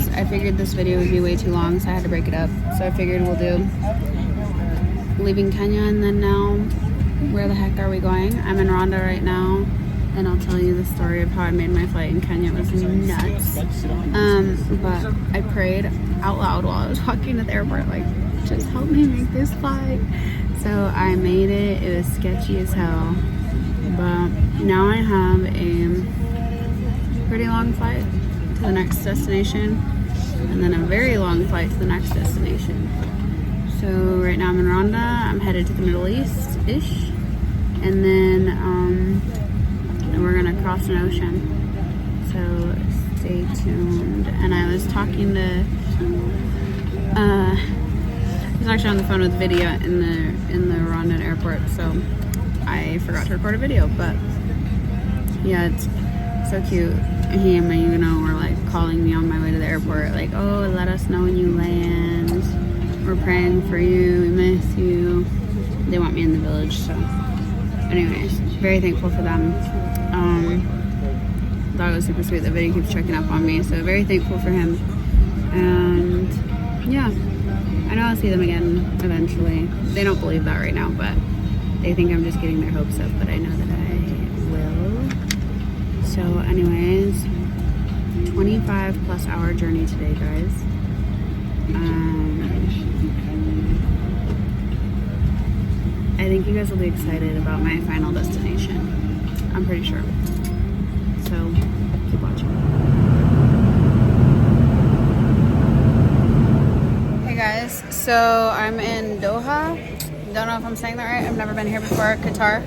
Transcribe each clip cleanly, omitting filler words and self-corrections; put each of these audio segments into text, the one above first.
anyways, I figured this video would be way too long, so I had to break it up. So I figured we'll do leaving Kenya, and then now, where the heck are we going? I'm in Rwanda right now, and I'll tell you the story of how I made my flight in Kenya. It was nuts. But I prayed out loud while I was walking to the airport, like, just help me make this flight. So I made it. It was sketchy as hell. But now I have a pretty long flight to the next destination, and then a very long flight to the next destination. So right now I'm in Rwanda. I'm headed to the Middle East-ish, and then we're gonna cross an ocean. So stay tuned. And I was talking to I was actually on the phone with Vidya in the Rwandan airport, so I forgot to record a video. But yeah, it's so cute. He and my were like calling me on my way to the airport, like, oh, let us know when you land. We're praying for you. We miss you. They want me in the village, so. Anyways, very thankful for them. Thought it was super sweet that Vidya keeps checking up on me, so very thankful for him. And yeah, I know I'll see them again eventually. They don't believe that right now, but they think I'm just getting their hopes up, but I know that I will. So anyways, 25 plus hour journey today, guys. I think you guys will be excited about my final destination. I'm pretty sure. So keep watching. Hey guys, so I'm in Doha. Don't know if I'm saying that right. I've never been here before, Qatar.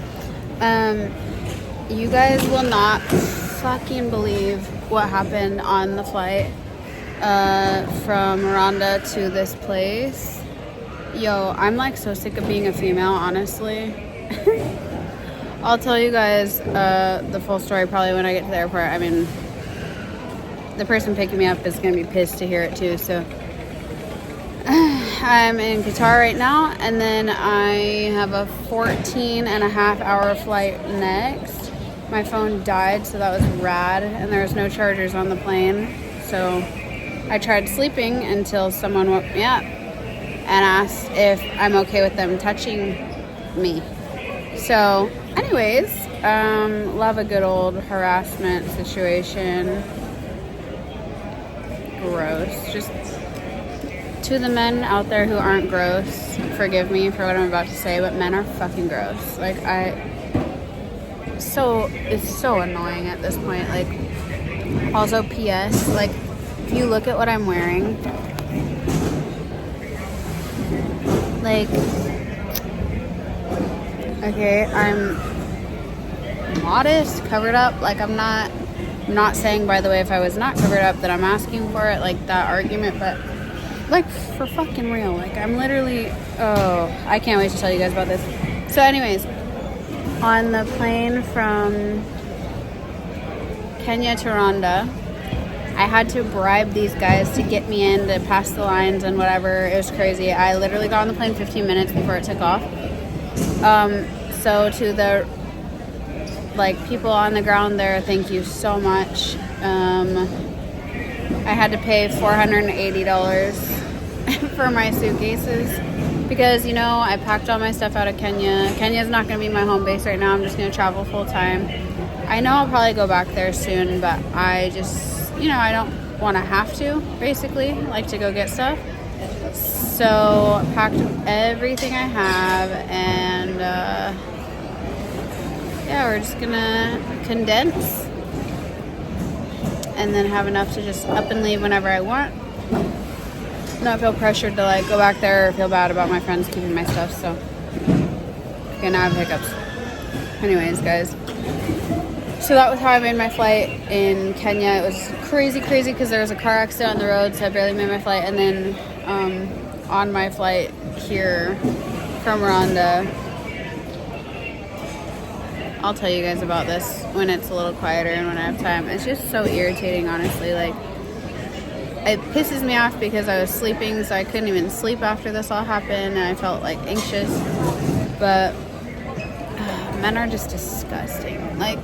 You guys will not fucking believe what happened on the flight from Rwanda to this place. Yo, I'm like so sick of being a female, honestly. I'll tell you guys the full story probably when I get to the airport. I mean, the person picking me up is going to be pissed to hear it too, so. I'm in Qatar right now, and then I have a 14.5-hour flight next. My phone died, so that was rad, and there was no chargers on the plane, so I tried sleeping until someone woke me up and asked if I'm okay with them touching me. So anyways, love a good old harassment situation. Gross. Just to the men out there who aren't gross, forgive me for what I'm about to say, but men are fucking gross. Like, it's so annoying at this point. Like, also PS, like, if you look at what I'm wearing, like, okay, I'm modest, covered up. Like, I'm not saying, by the way, if I was not covered up that I'm asking for it, like that argument, but like, for fucking real, like, I'm literally, I can't wait to tell you guys about this. So anyways, on the plane from Kenya to Rwanda, I had to bribe these guys to get me in to pass the lines and whatever. It was crazy. I literally got on the plane 15 minutes before it took off. So to the, like, people on the ground there, thank you so much. I had to pay $480 for my suitcases because, you know, I packed all my stuff out of Kenya. Kenya's not going to be my home base right now. I'm just going to travel full time. I know I'll probably go back there soon, but I just, you know, I don't want to have to, basically, like, to go get stuff. So packed everything I have, and yeah, we're just gonna condense and then have enough to just up and leave whenever I want. Not feel pressured to, like, go back there or feel bad about my friends keeping my stuff. So okay, now I have hiccups. Anyways, guys, so that was how I made my flight in Kenya. It was crazy because there was a car accident on the road, so I barely made my flight. And then on my flight here from Rwanda, I'll tell you guys about this when it's a little quieter and when I have time. It's just so irritating, honestly. Like, it pisses me off because I was sleeping, so I couldn't even sleep after this all happened, and I felt, like, anxious. But men are just disgusting. Like,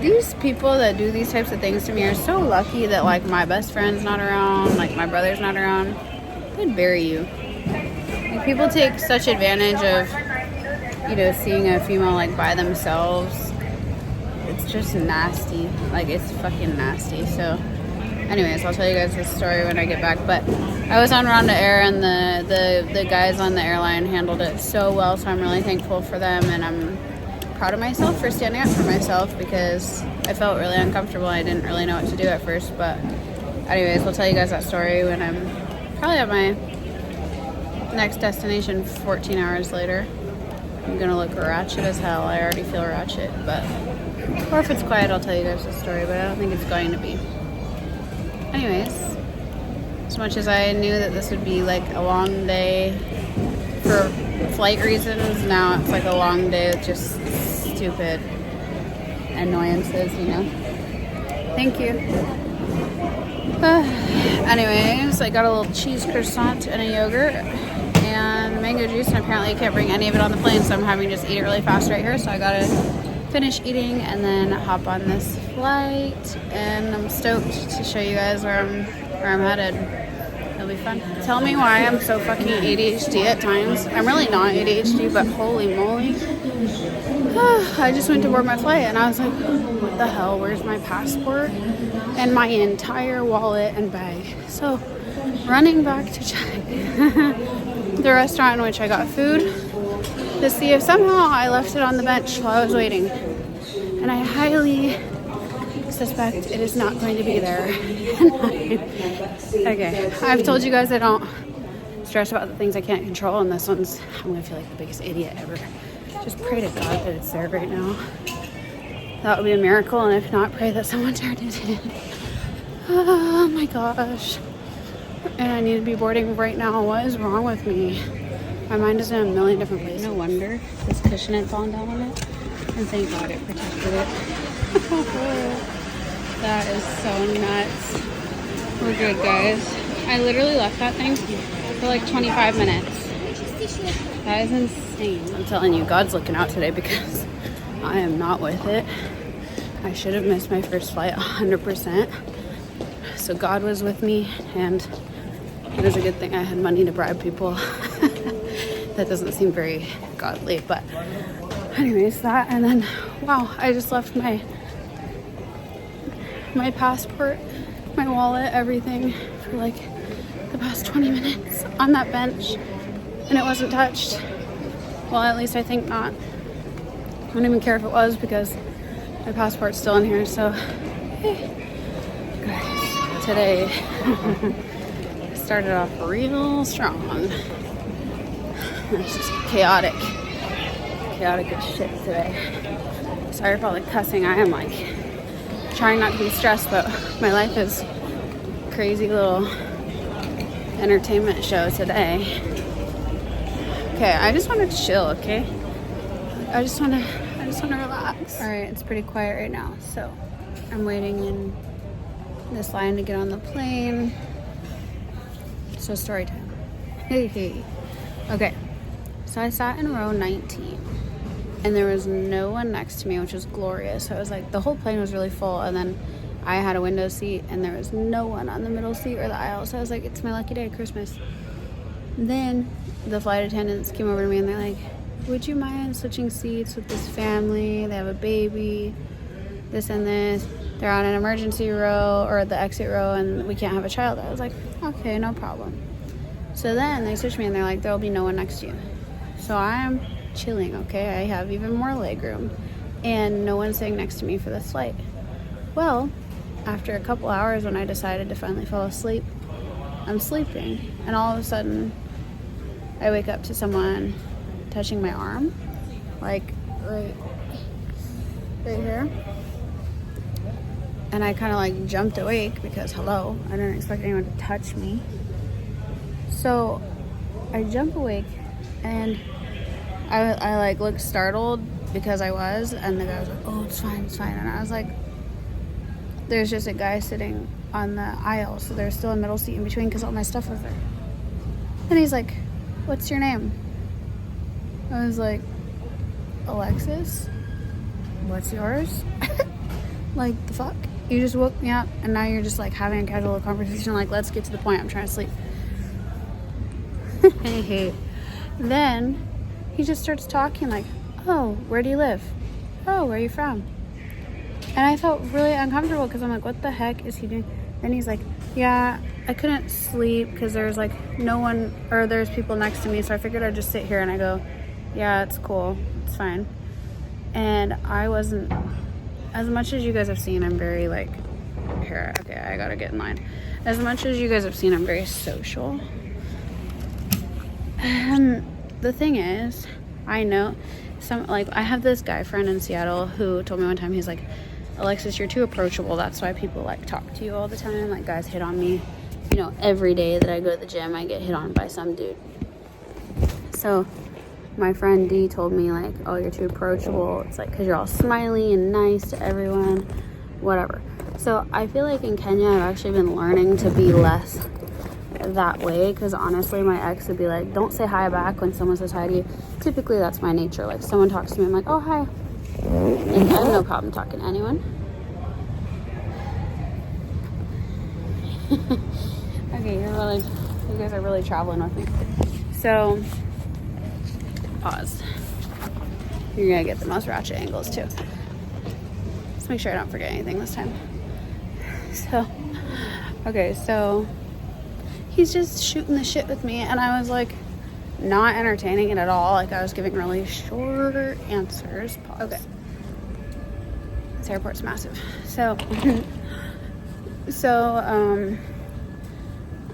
these people that do these types of things to me are so lucky that like my best friend's not around, like my brother's not around. They'd bury you. Like, people take such advantage of, you know, seeing a female like by themselves. It's just nasty. Like, it's fucking nasty. So anyways, I'll tell you guys this story when I get back. But I was on Ronda Air, and the guys on the airline handled it so well, so I'm really thankful for them, and I'm proud of myself for standing up for myself because I felt really uncomfortable. I didn't really know what to do at first, but anyways, I'll tell you guys that story when I'm probably at my next destination 14 hours later. I'm gonna look ratchet as hell. I already feel ratchet, but or if it's quiet, I'll tell you guys the story, but I don't think it's going to be. Anyways, as much as I knew that this would be like a long day for flight reasons, now it's like a long day with just stupid annoyances, you know. Thank you. Anyways, I got a little cheese croissant and a yogurt and mango juice, and apparently I can't bring any of it on the plane, so I'm having to just eat it really fast right here. So I gotta finish eating and then hop on this flight, and I'm stoked to show you guys where I'm headed. It'll be fun. Tell me why I'm so fucking ADHD at times. I'm really not ADHD, but holy moly. I just went to board my flight and I was like, what the hell, where's my passport and my entire wallet and bag? So running back to check the restaurant in which I got food to see if somehow I left it on the bench while I was waiting, and I highly suspect it is not going to be there. Okay, I've told you guys I don't stress about the things I can't control, and this one's, I'm gonna feel like the biggest idiot ever. Just pray to God that it's there right now. That would be a miracle, and if not, pray that someone turned it in. Oh my gosh. And I need to be boarding right now. What is wrong with me? My mind is in a million different places. No wonder this cushion had fallen down on it. And thank God it protected it. That is so nuts. We're good, guys. I literally left that thing for like 25 minutes. That is insane. I'm telling you, God's looking out today because I am not with it. I should have missed my first flight 100%. So God was with me, and it was a good thing I had money to bribe people. That doesn't seem very godly, but anyways, that, and then wow, I just left my passport, my wallet, everything for like the past 20 minutes on that bench, and it wasn't touched. Well, at least I think not. I don't even care if it was because my passport's still in here. So guys, today started off real strong. It's just chaotic as shit today. Sorry for all the cussing. I am like trying not to be stressed, but my life is a crazy little entertainment show today. Okay, I just want to chill, okay? I just want to relax. All right, it's pretty quiet right now, so I'm waiting in this line to get on the plane. So story time. Hey. Okay, so I sat in row 19, and there was no one next to me, which was glorious. So I was like, the whole plane was really full, and then I had a window seat, and there was no one on the middle seat or the aisle. So I was like, it's my lucky day, Christmas. And then the flight attendants came over to me, and they're like, would you mind switching seats with this family? They have a baby, this and this. They're on an emergency row or the exit row, and we can't have a child. I was like, okay, no problem. So then they switched me, and they're like, there'll be no one next to you. So I'm chilling, okay? I have even more leg room, and no one's sitting next to me for this flight. Well, after a couple hours, when I decided to finally fall asleep, I'm sleeping, and all of a sudden I wake up to someone touching my arm, like right here, and I kind of like jumped awake because hello, I didn't expect anyone to touch me. So I jump awake, and I like looked startled because I was, and the guy was like, oh, it's fine, and I was like, there's just a guy sitting on the aisle, so there's still a middle seat in between because all my stuff was there. And he's like, what's your name? I was like, Alexis. What's yours? Like, the fuck? You just woke me up, and now you're just, like, having a casual conversation, like, let's get to the point, I'm trying to sleep. Then, he just starts talking, like, oh, where do you live? Oh, where are you from? And I felt really uncomfortable, because I'm like, what the heck is he doing? Then he's like, yeah, I couldn't sleep, because there's, like, no one, or there's people next to me, so I figured I'd just sit here, and I go, yeah, it's cool, it's fine. And I wasn't, as much as you guys have seen, I'm very, like, here, okay, I gotta get in line. As much as you guys have seen, I'm very social. The thing is, I know I have this guy friend in Seattle who told me one time, he's like, Alexis, you're too approachable. That's why people, like, talk to you all the time. Like, guys hit on me. You know, every day that I go to the gym, I get hit on by some dude. So my friend D told me, like, oh, you're too approachable. It's like, because you're all smiley and nice to everyone, whatever. So I feel like in Kenya, I've actually been learning to be less that way, because honestly, my ex would be like, don't say hi back when someone says hi to you. Typically, that's my nature. Like, someone talks to me, I'm like, oh, hi. And I have no problem talking to anyone. Okay, you guys are really traveling with me. So, pause. You're gonna get the most ratchet angles too. Let's make sure I don't forget anything this time. So, okay, so he's just shooting the shit with me, and I was like, not entertaining it at all. Like, I was giving really short answers. Okay. This airport's massive. So,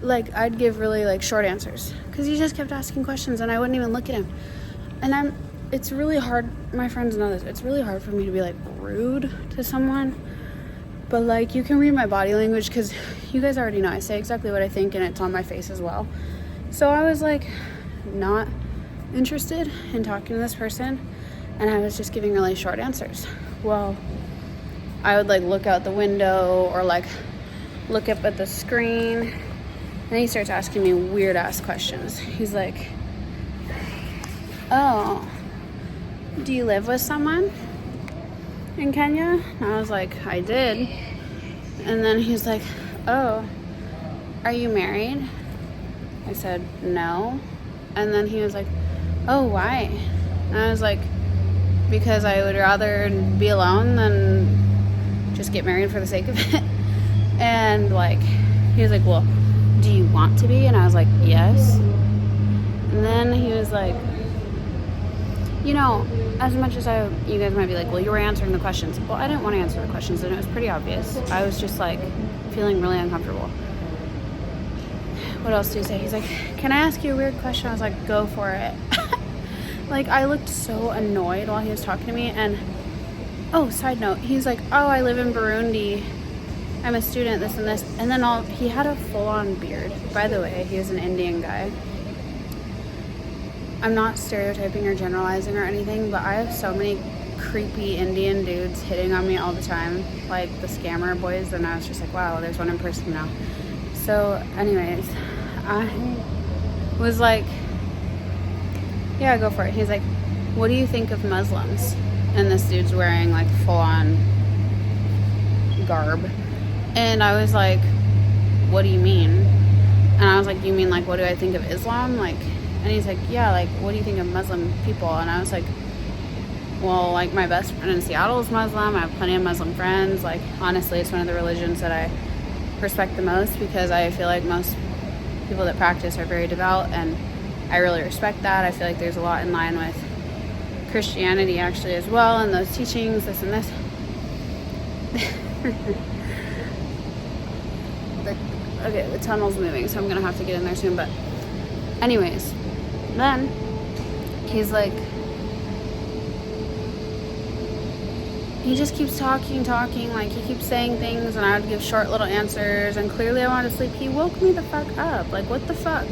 like, I'd give really, like, short answers, because he just kept asking questions, and I wouldn't even look at him. And it's really hard, my friends know this, it's really hard for me to be, like, rude to someone. But, like, you can read my body language, because you guys already know I say exactly what I think, and it's on my face as well. So I was, like, not interested in talking to this person, and I was just giving really short answers. Well, I would, like, look out the window, or, like, look up at the screen, and he starts asking me weird ass questions. He's like, oh, do you live with someone in Kenya? And I was like, I did. And then he's like, oh, are you married? I said, no. And then he was like, oh, why? And I was like, because I would rather be alone than just get married for the sake of it. And, like, he was like, well, do you want to be? And I was like, yes. And then he was like, you know, as much as you guys might be like, well, you were answering the questions. Well, I didn't want to answer the questions, and it was pretty obvious. I was just, like, feeling really uncomfortable. What else do you say? He's like, can I ask you a weird question? I was like, go for it. Like, I looked so annoyed while he was talking to me. And, oh, side note, he's like, oh, I live in Burundi. I'm a student, this and this. And then he had a full-on beard. By the way, he was an Indian guy. I'm not stereotyping or generalizing or anything, but I have so many creepy Indian dudes hitting on me all the time, like the scammer boys, and I was just like, wow, there's one in person now. So anyways, I was like, yeah, go for it. He's like, what do you think of Muslims? And this dude's wearing, like, full-on garb. And I was like, what do you mean? And I was like, you mean, like, what do I think of Islam? Like, and he's like, yeah, like, what do you think of Muslim people? And I was like, well, like, my best friend in Seattle is Muslim. I have plenty of Muslim friends. Like, honestly, it's one of the religions that I respect the most, because I feel like most people that practice are very devout, and I really respect that. I feel like there's a lot in line with Christianity, actually, as well, and those teachings, this and this. Okay, the tunnel's moving, so I'm gonna have to get in there soon. But anyways, then he's like, he just keeps talking, like, he keeps saying things, and I would give short little answers, and clearly I wanted to sleep. He woke me the fuck up, like, what the fuck?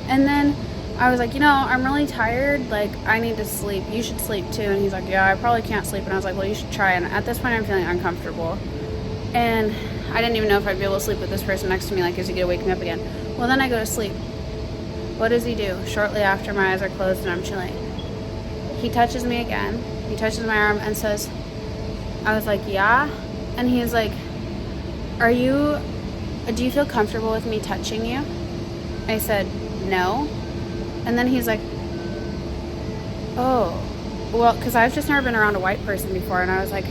And then I was like, you know, I'm really tired, like, I need to sleep, you should sleep too. And he's like, yeah, I probably can't sleep. And I was like, well, you should try. And at this point, I'm feeling uncomfortable, and I didn't even know if I'd be able to sleep with this person next to me. Like, is he gonna wake me up again? Well, then I go to sleep. What does he do? Shortly after my eyes are closed and I'm chilling, he touches me again. He touches my arm and says, I was like, yeah. And he was like, do you feel comfortable with me touching you? I said, no. And then he's like, oh, well, because I've just never been around a white person before. And I was like,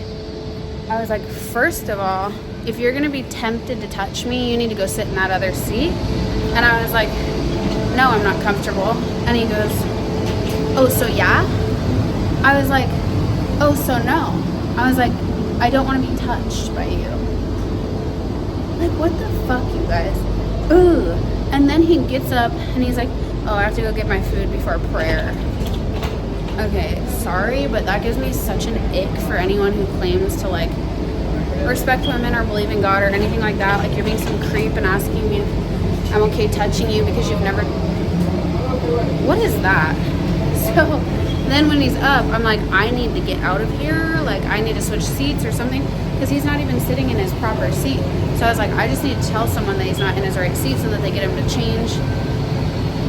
first of all, if you're going to be tempted to touch me, you need to go sit in that other seat. And I was like, no, I'm not comfortable. And he goes, oh, so yeah? I was like, oh, so no. I was like, I don't want to be touched by you. Like, what the fuck, you guys? Ooh. And then he gets up and he's like, oh, I have to go get my food before prayer. Okay, sorry, but that gives me such an ick for anyone who claims to, like, respect women or believe in God or anything like that. Like, you're being some creep and asking me if I'm okay touching you because you've never... What is that? So then when he's up, I'm like, I need to get out of here. Like, I need to switch seats or something because he's not even sitting in his proper seat. So I was like, I just need to tell someone that he's not in his right seat so that they get him to change.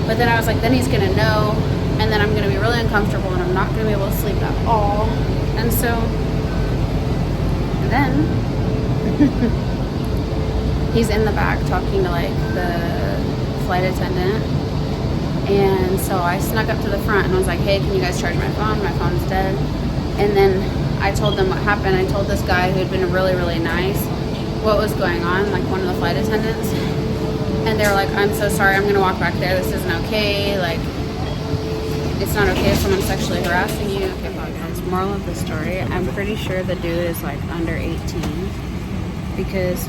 But then I was like, then he's going to know, and then I'm going to be really uncomfortable and I'm not going to be able to sleep at all. And so then he's in the back talking to, like, the flight attendant. And so I snuck up to the front and was like, hey, can you guys charge my phone? My phone's dead. And then I told them what happened. I told this guy who had been really, really nice what was going on, like one of the flight attendants. And they were like, I'm so sorry, I'm going to walk back there. This isn't okay. Like, it's not okay if someone's sexually harassing you. Okay, podcast. Moral of the story, I'm pretty sure the dude is, like, under 18. Because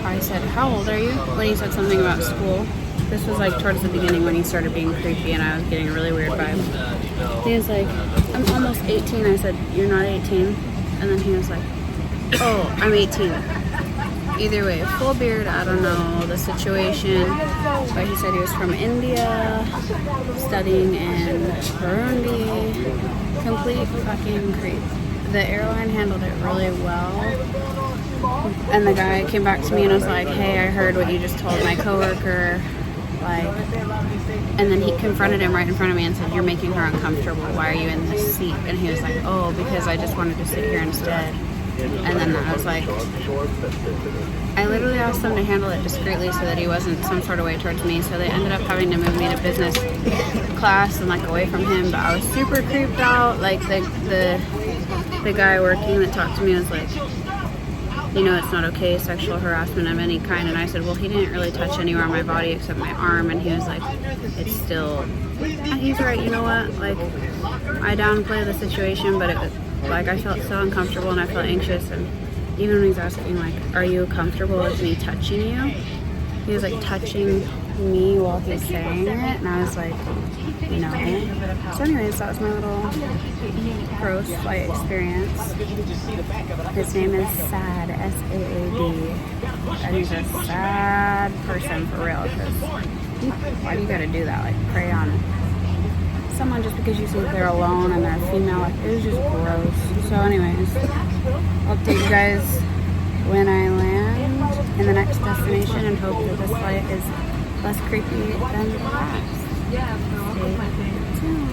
I said, how old are you? When he said something about school. This was, like, towards the beginning when he started being creepy and I was getting a really weird vibe. He was like, I'm almost 18. I said, you're not 18? And then he was like, oh, I'm 18. Either way, full beard, I don't know the situation. But he said he was from India, studying in Burundi. Complete fucking creep. The airline handled it really well. And the guy came back to me and was like, hey, I heard what you just told my coworker. Like, and then he confronted him right in front of me and said, you're making her uncomfortable. Why are you in this seat? And he was like, oh, because I just wanted to sit here instead. And then I was like, I literally asked them to handle it discreetly so that he wasn't some sort of way towards me. So they ended up having to move me to business class and, like, away from him. But I was super creeped out. Like, the guy working that talked to me was like, you know, it's not okay, sexual harassment of any kind. And I said, well, he didn't really touch anywhere on my body except my arm. And he was like, it's still, he's right, you know what? Like, I downplay the situation, but I felt so uncomfortable and I felt anxious. And even when he was asking, like, are you comfortable with me touching you? He was, like, touching me while he's saying it. And I was like, no. So anyways, that was my little gross flight experience. His name is Sad, S-A-A-D. And he's a sad person for real. Because why do you gotta do that? Like, prey on someone just because you think they're alone and they're a female. Like, it was just gross. So anyways, I'll update you guys when I land in the next destination and hope that this flight is less creepy than the last. Stay tuned.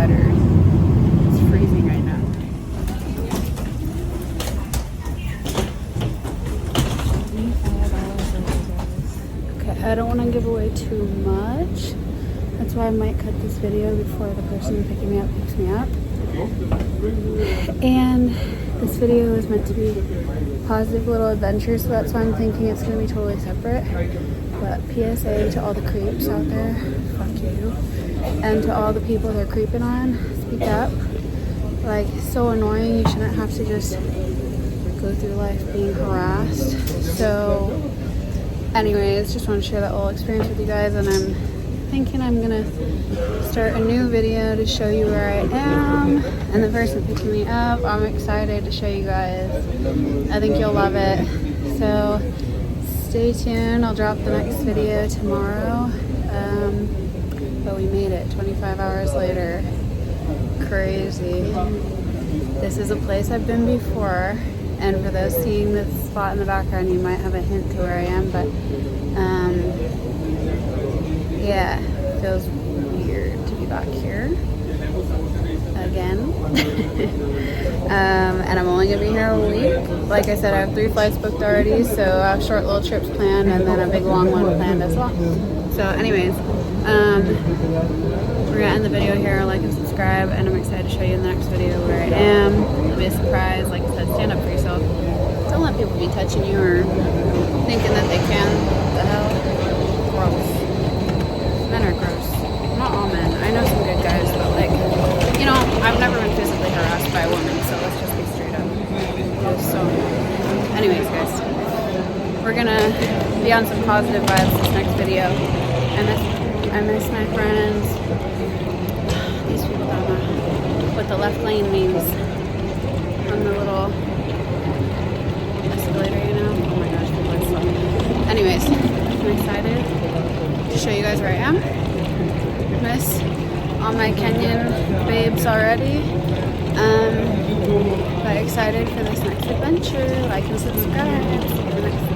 better. It's freezing right now. Okay, I don't want to give away too much. That's why I might cut this video before the person picking me up picks me up. And this video is meant to be positive little adventure, so that's why I'm thinking it's going to be totally separate. But PSA to all the creeps out there, fuck you. And to all the people they're creeping on, speak up. Like, it's so annoying. You shouldn't have to just go through life being harassed. So anyways, just want to share that little experience with you guys, and I'm thinking I'm gonna start a new video to show you where I am and the person picking me up. I'm excited to show you guys. I think you'll love it. So stay tuned. I'll drop the next video tomorrow. But we made it 25 hours later. Crazy. This is a place I've been before, and for those seeing this spot in the background, you might have a hint to where I am, but yeah, it feels weird to be back here again. And I'm only gonna be here a week. Like I said, I have 3 flights booked already, so I have short little trips planned and then a big long one planned as well. So anyways, we're gonna end the video here. Like and subscribe, and I'm excited to show you in the next video where I am. It'll be a surprise. Like I said, stand up for yourself. Don't let people be touching you or thinking that they can. What the hell? Gross. Men are gross. Not all men. I know some good guys, but like, you know, I've never been physically harassed by a woman, so let's just be straight up. It was so annoying. Anyways, guys, we're gonna be on some positive vibes this next video. I miss my friends. These people don't know what the left lane means on the little escalator, you know? Oh my gosh, people are slow. Anyways, I'm excited to show you guys where I am. Miss all my Kenyan babes already. But excited for this next adventure. Like and subscribe. See you in the next